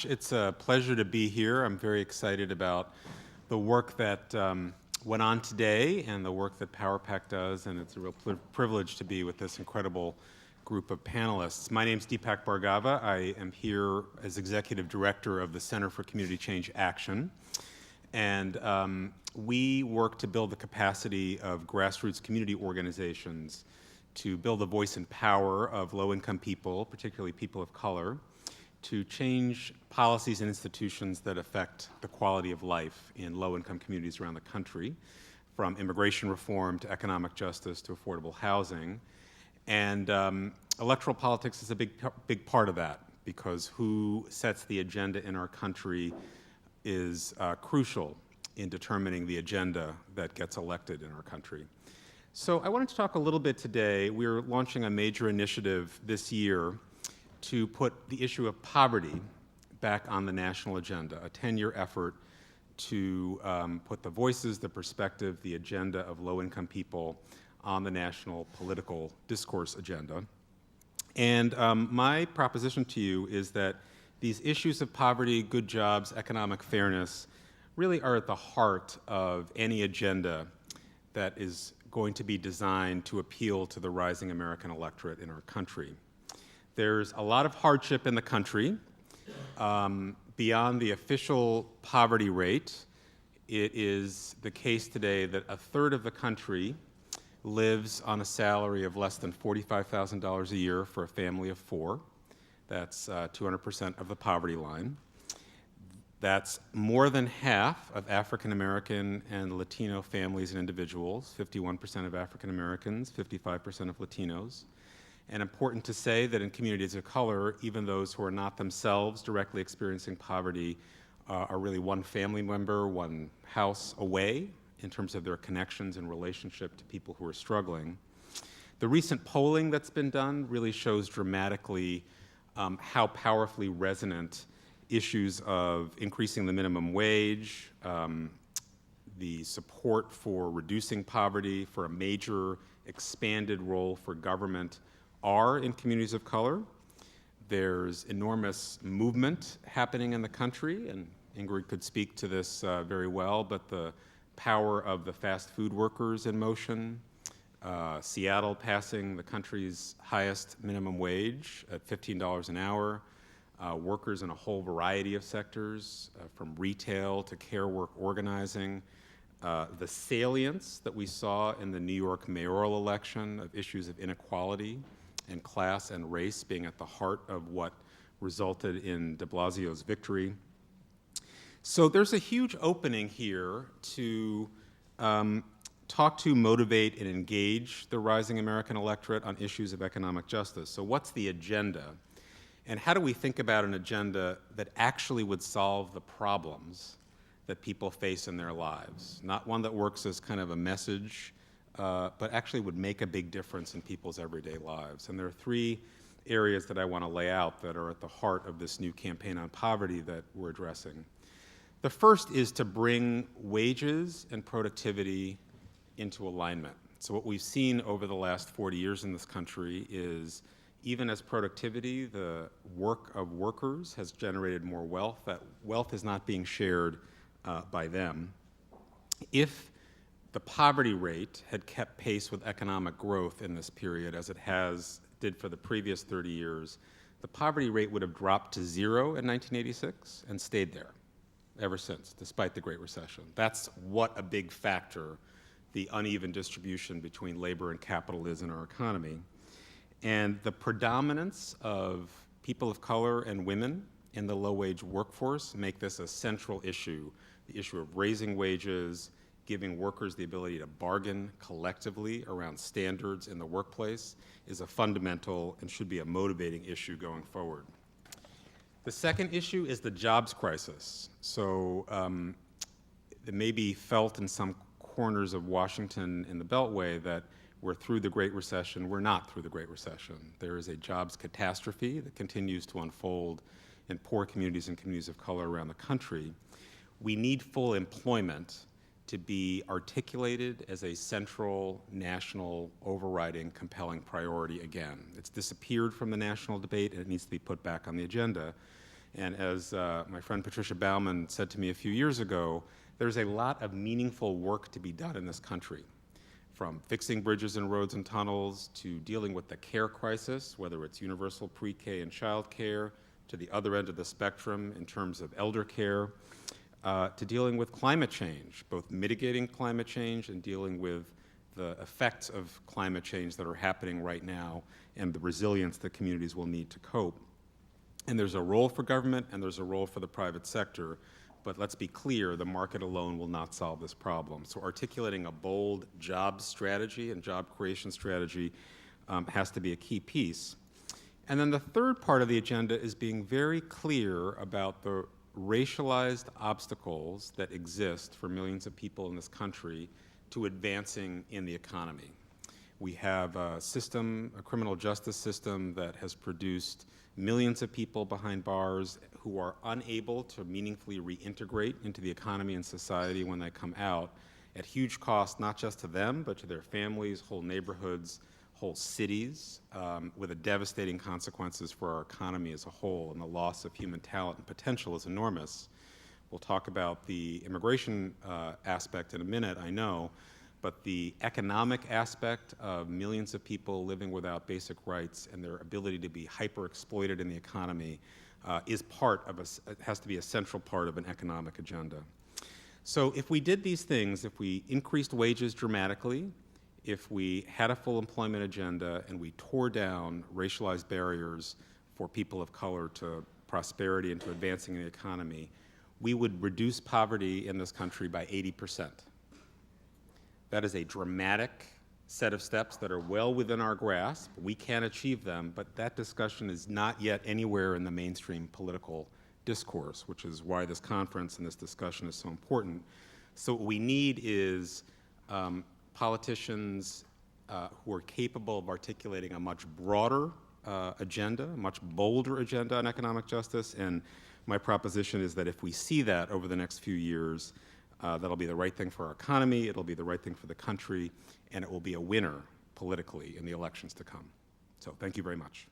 It's a pleasure to be here. I'm very excited about the work that went on today and the work that PowerPAC does, and it's a real privilege to be with this incredible group of panelists. My name's Deepak Bhargava. I am here as Executive Director of the Center for Community Change Action, and we work to build the capacity of grassroots community organizations to build the voice and power of low-income people, particularly people of color, to change policies and institutions that affect the quality of life in low-income communities around the country, from immigration reform to economic justice to affordable housing. And electoral politics is a big part of that, because who sets the agenda in our country is crucial in determining the agenda that gets elected in our country. So I wanted to talk a little bit today. We're launching a major initiative this year to put the issue of poverty back on the national agenda, a 10-year effort to put the voices, the perspective, the agenda of low-income people on the national political discourse agenda. And my proposition to you is that these issues of poverty, good jobs, economic fairness really are at the heart of any agenda that is going to be designed to appeal to the rising American electorate in our country. There's a lot of hardship in the country. Beyond the official poverty rate, it is the case today that a third of the country lives on a salary of less than $45,000 a year for a family of four. That's 200% of the poverty line. That's more than half of African American and Latino families and individuals, 51% of African Americans, 55% of Latinos. And important to say that in communities of color, even those who are not themselves directly experiencing poverty are really one family member, one house away in terms of their connections and relationship to people who are struggling. The recent polling that's been done really shows dramatically how powerfully resonant issues of increasing the minimum wage, the support for reducing poverty, for a major expanded role for government are in communities of color. There's enormous movement happening in the country, and Ingrid could speak to this very well, but the power of the fast food workers in motion, Seattle passing the country's highest minimum wage at $15 an hour, workers in a whole variety of sectors, from retail to care work organizing, the salience that we saw in the New York mayoral election of issues of inequality and class and race being at the heart of what resulted in de Blasio's victory. So there's a huge opening here to talk to, motivate, and engage the rising American electorate on issues of economic justice. So what's the agenda? And how do we think about an agenda that actually would solve the problems that people face in their lives? Not one that works as kind of a message, but actually would make a big difference in people's everyday lives. And there are three areas that I want to lay out that are at the heart of this new campaign on poverty that we're addressing. The first is to bring wages and productivity into alignment. So what we've seen over the last 40 years in this country is even as productivity, the work of workers has generated more wealth, that wealth is not being shared by them. If the poverty rate had kept pace with economic growth in this period, as it did for the previous 30 years, the poverty rate would have dropped to 0 in 1986 and stayed there ever since, despite the Great Recession. That's what a big factor the uneven distribution between labor and capital is in our economy. And the predominance of people of color and women in the low-wage workforce make this a central issue, the issue of raising wages, giving workers the ability to bargain collectively around standards in the workplace is a fundamental and should be a motivating issue going forward. The second issue is the jobs crisis. So it may be felt in some corners of Washington in the Beltway that we're through the Great Recession. We're not through the Great Recession. There is a jobs catastrophe that continues to unfold in poor communities and communities of color around the country. We need full employment to be articulated as a central, national, overriding, compelling priority again. It's disappeared from the national debate, and it needs to be put back on the agenda. And as my friend Patricia Baumann said to me a few years ago, there's a lot of meaningful work to be done in this country, from fixing bridges and roads and tunnels to dealing with the care crisis, whether it's universal pre-K and child care, to the other end of the spectrum in terms of elder care, to dealing with climate change, both mitigating climate change and dealing with the effects of climate change that are happening right now and the resilience that communities will need to cope. And there's a role for government and there's a role for the private sector, but let's be clear, the market alone will not solve this problem. So articulating a bold job strategy and job creation strategy has to be a key piece. And then the third part of the agenda is being very clear about the racialized obstacles that exist for millions of people in this country to advancing in the economy. We have a system, a criminal justice system that has produced millions of people behind bars who are unable to meaningfully reintegrate into the economy and society when they come out at huge cost, not just to them, but to their families, whole neighborhoods, whole cities, with a devastating consequences for our economy as a whole, and the loss of human talent and potential is enormous. We'll talk about the immigration aspect in a minute, I know, but the economic aspect of millions of people living without basic rights and their ability to be hyper-exploited in the economy is part of has to be a central part of an economic agenda. So if we did these things, if we increased wages dramatically, if we had a full employment agenda and we tore down racialized barriers for people of color to prosperity and to advancing in the economy, we would reduce poverty in this country by 80%. That is a dramatic set of steps that are well within our grasp. We can achieve them, but that discussion is not yet anywhere in the mainstream political discourse, which is why this conference and this discussion is so important. So what we need is politicians who are capable of articulating a much broader agenda, a much bolder agenda on economic justice, and my proposition is that if we see that over the next few years, that'll be the right thing for our economy, it'll be the right thing for the country, and it will be a winner politically in the elections to come. So thank you very much.